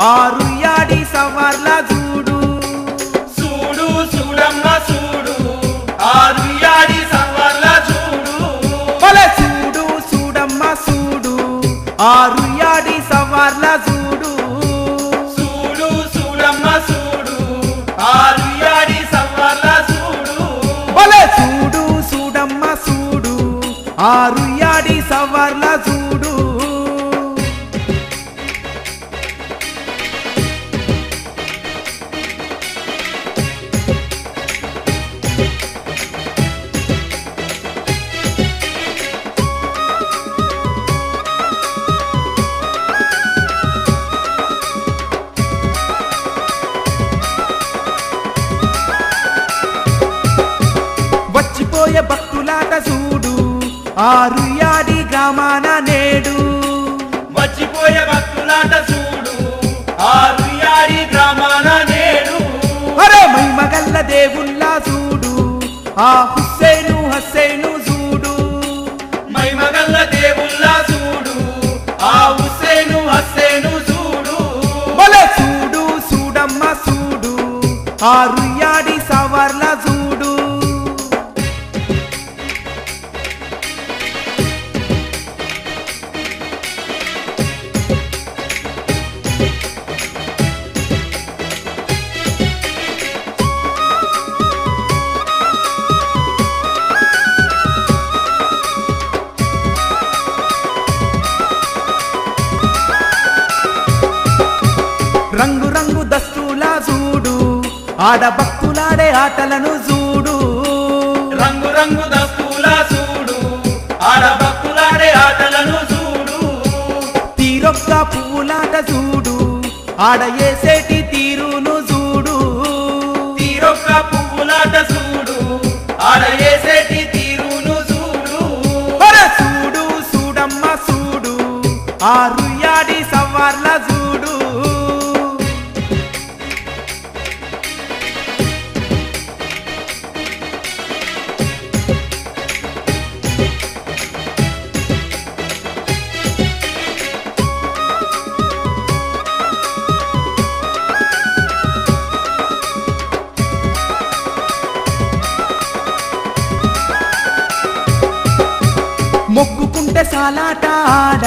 ఆరు యాడి సవర్ల చూడు చూడు చూడమ్మ చూడు ఆరు యాడి సవర్ల చూడు భలే చూడు చూడమ్మ చూడు ఆరు యాడి సవర్ల చూడు చూడు చూడమ్మ చూడు ఆరు యాడి సవర్ల చూడు భలే చూడు చూడమ్మ చూడు ఆరు యాడి సవర్ల చూడు వచ్చిపోయే భక్తులాట చూడు ఆరు యాడి గ్రామాన నేడు మర్చిపోయే భక్తులాట చూడు ఆరు యాడి గ్రామాన నేడు అరే మహిమగల్ల దేవుళ్ళ చూడు ఆ హుస్సేను చూడు మహిమగల్ల దేవుళ్ళ చూడు ఆ హుస్సేను చూడు భలే చూడు చూడమ్మ చూడు ఆరు యాడి సవర్ల చూడు రంగు రంగు దస్తులా చూడు ఆడ భక్తులాడే ఆటలను చూడు రంగు రంగు దస్తుల చూడు ఆడ భక్తులాడే ఆటలను చూడు తీరొక్క పువ్వులాట చూడు ఆడ ఏసేటి తీరును చూడు తీరొక్క పువ్వులాట చూడు ఆడ ఏసేటి తీరును చూడు అరే చూడు చూడమ్మ చూడు ఆరు యాడి సవర్ల చూడు మొక్కుకుంటే సాలాట ఆడ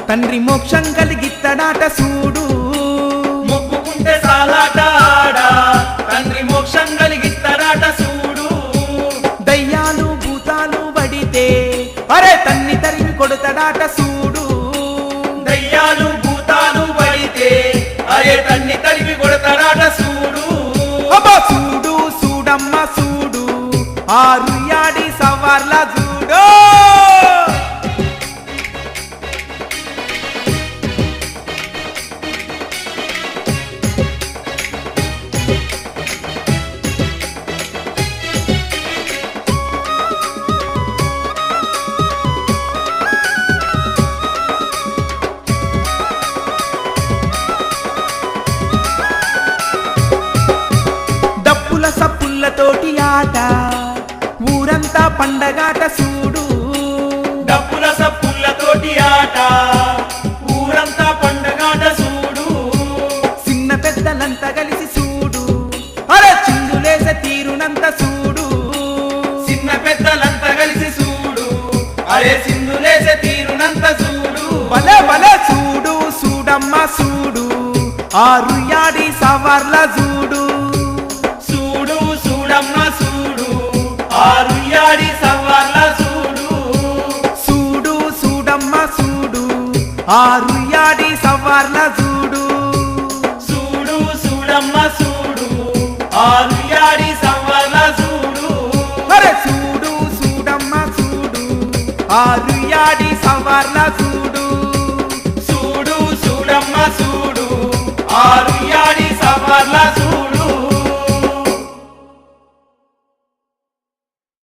తండ్రి మోక్షం కలిగిత్తడాట చూడు మొక్కుకుంటే సాలాట ఆడ తండ్రి మోక్షం కలిగిస్తాడాట చూడు దయ్యాలు భూతాలు పడితే అరే తన్ని తరిమి కొడతాడాట చూడు దయ్యాలు భూతాలు పడితే అరే తన్ని తరిమి కొడతాడాట చూడు అబ్బా చూడు చూడమ్మ చూడు ఆరు యాడి సవర్ల చూడు డప్పుల సప్పులతోటి ఆట ఊరంతా పండగాట చూడు డప్పుల సప్పులతోటి ఆట ఊరంతా పండగాట చూడు చిన్న పెద్దలంతా కలిసి చూడు అరే చిందులేసే తీరునంత చూడు చిన్న పెద్దలంతా కలిసి చూడు అరే సింధులేసే తీరునంత చూడు భలే భలే చూడు చూడమ్మ చూడు ఆరు యాడి సవర్ల చూడు చూడు చూడమ్మ చూడు ఆరు యాడి సవర్ల చూడు చూడు చూడమ్మ చూడు ఆరు